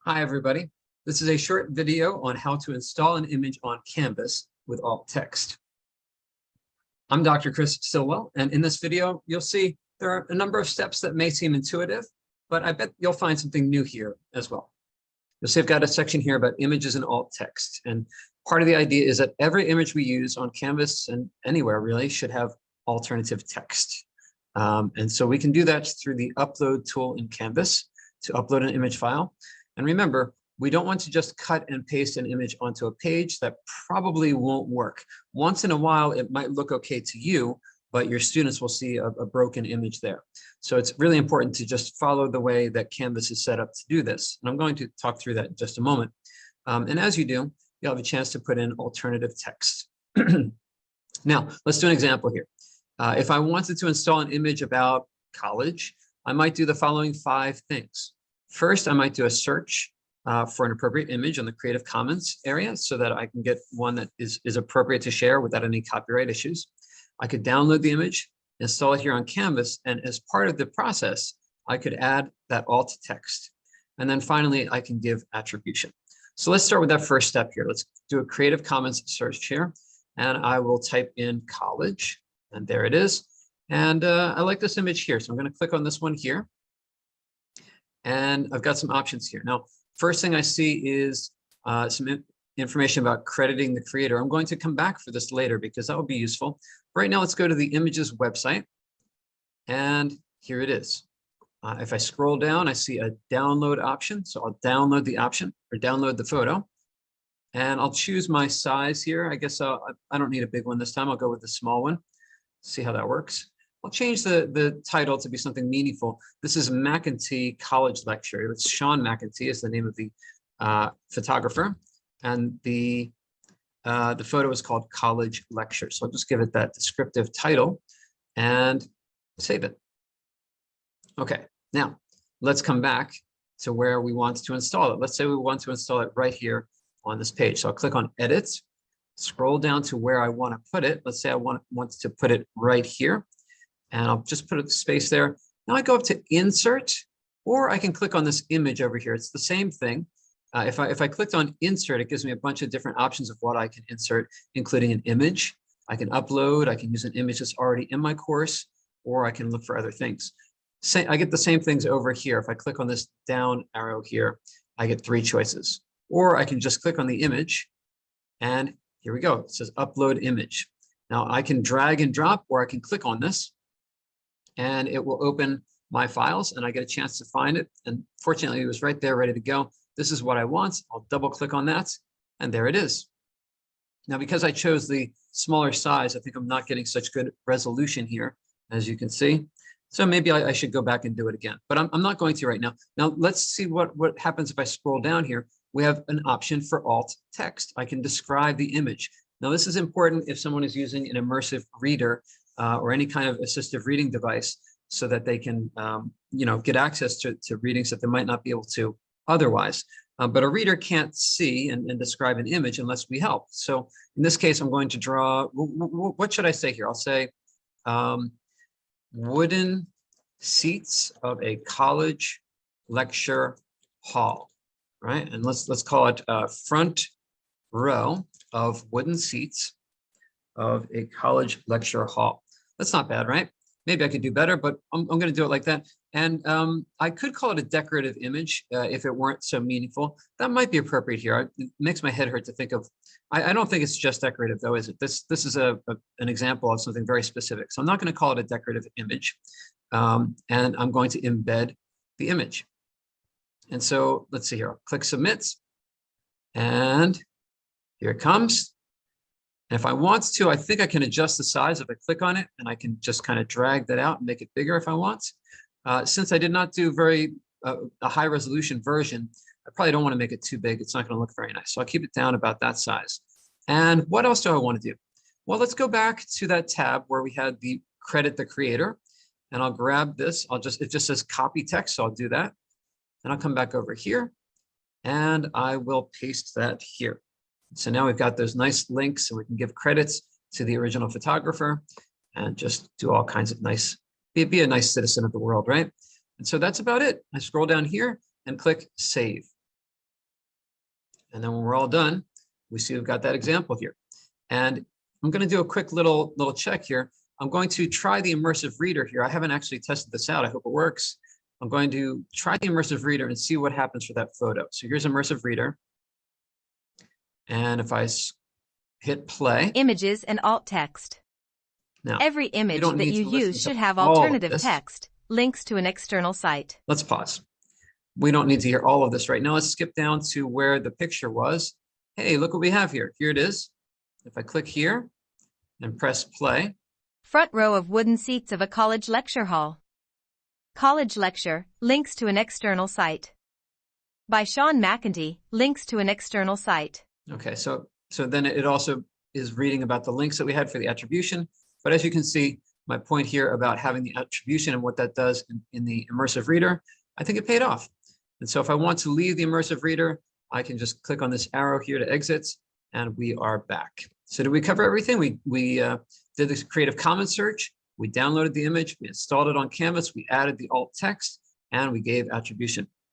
Hi, everybody. This is a short video on how to install an image on Canvas with alt text. I'm Dr. Chris Stillwell, and in this video, you'll see there are a number of steps that may seem intuitive, but I bet you'll find something new here as well. You'll see I've got a section here about images and alt text, and part of the idea is that every image we use on Canvas and anywhere really should have alternative text. And so we can do that through the upload tool in Canvas to upload an image file. And remember, we don't want to just cut and paste an image onto a page. That probably won't work. Once in a while, it might look okay to you, but your students will see a broken image there. So it's really important to just follow the way that Canvas is set up to do this. And I'm going to talk through that in just a moment. And as you do, you'll have a chance to put in alternative text. Now, let's do an example here. If I wanted to install an image about college, I might do the following 5 things. First, I might do a search for an appropriate image on the Creative Commons area so that I can get one that is appropriate to share without any copyright issues. I could download the image, install it here on Canvas, and as part of the process, I could add that alt text. And then finally, I can give attribution. So let's start with that first step here. Let's do a Creative Commons search here, and I will type in college, and there it is. And I like this image here, so I'm going to click on this one here. And I've got some options here. Now, first thing I see is some information about crediting the creator. I'm going to come back for this later because that will be useful. Right now, let's go to the images website. And here it is. If I scroll down, I see a download option. So I'll download the option or download the photo. And I'll choose my size here. I guess I don't need a big one this time. I'll go with the small one. See how that works. I'll change the title to be something meaningful. This is McEntee College Lecture. It's Sean McEntee is the name of the photographer, and the photo is called College Lecture. So I'll just give it that descriptive title and save it. Okay, now let's come back to where we want to install it. Let's say we want to install it right here on this page. So I'll click on Edit, scroll down to where I want to put it. Let's say I want to put it right here. And I'll just put a space there. Now I go up to Insert, or I can click on this image over here. It's the same thing. If I clicked on Insert, it gives me a bunch of different options of what I can insert, including an image. I can upload. I can use an image that's already in my course, or I can look for other things. I get the same things over here. If I click on this down arrow here, I get 3 choices. Or I can just click on the image, and here we go. It says Upload Image. Now I can drag and drop, or I can click on this, and it will open my files and I get a chance to find it. And fortunately, it was right there ready to go. This is what I want. I'll double click on that and there it is. Now, because I chose the smaller size, I think I'm not getting such good resolution here, as you can see. So maybe I should go back and do it again, but I'm not going to right now. Now, let's see what happens if I scroll down here. We have an option for alt text. I can describe the image. Now, this is important if someone is using an immersive reader or any kind of assistive reading device so that they can, get access to readings that they might not be able to otherwise. But a reader can't see and describe an image unless we help. So in this case, I'm going to draw, what should I say here? I'll say wooden seats of a college lecture hall, right? And let's call it front row of wooden seats of a college lecture hall. That's not bad, right? Maybe I could do better, but I'm going to do it like that. And I could call it a decorative image if it weren't so meaningful. That might be appropriate here. It makes my head hurt to think of. I don't think it's just decorative, though, is it? This is an example of something very specific. So I'm not going to call it a decorative image. And I'm going to embed the image. And so let's see here. I'll click Submit. And here it comes. And if I want to, I think I can adjust the size if I click on it, and I can just kind of drag that out and make it bigger if I want. Since I did not do a high resolution version, I probably don't want to make it too big. It's not going to look very nice. So I'll keep it down about that size. And what else do I want to do? Well, let's go back to that tab where we had the credit the creator, and I'll grab this. It just says copy text, so I'll do that. And I'll come back over here, and I will paste that here. So now we've got those nice links, and we can give credits to the original photographer and just do all kinds of nice, be a nice citizen of the world, right? And so that's about it. I scroll down here and click Save. And then when we're all done, we see we've got that example here. And I'm going to do a quick little check here. I'm going to try the immersive reader here. I haven't actually tested this out. I hope it works. I'm going to try the immersive reader and see what happens for that photo. So here's immersive reader. And if I hit play. Images and alt text. Now, every image that you use should have alternative text, links to an external site. Let's pause. We don't need to hear all of this right now. Let's skip down to where the picture was. Hey, look what we have here. Here it is. If I click here and press play. Front row of wooden seats of a college lecture hall. College lecture, links to an external site. By Sean McEntee, links to an external site. Okay, so then it also is reading about the links that we had for the attribution. But as you can see, my point here about having the attribution and what that does in the immersive reader, I think it paid off. And so if I want to leave the immersive reader, I can just click on this arrow here to exit, and we are back. So did we cover everything? We did this Creative Commons search, we downloaded the image, we installed it on Canvas, we added the alt text, and we gave attribution.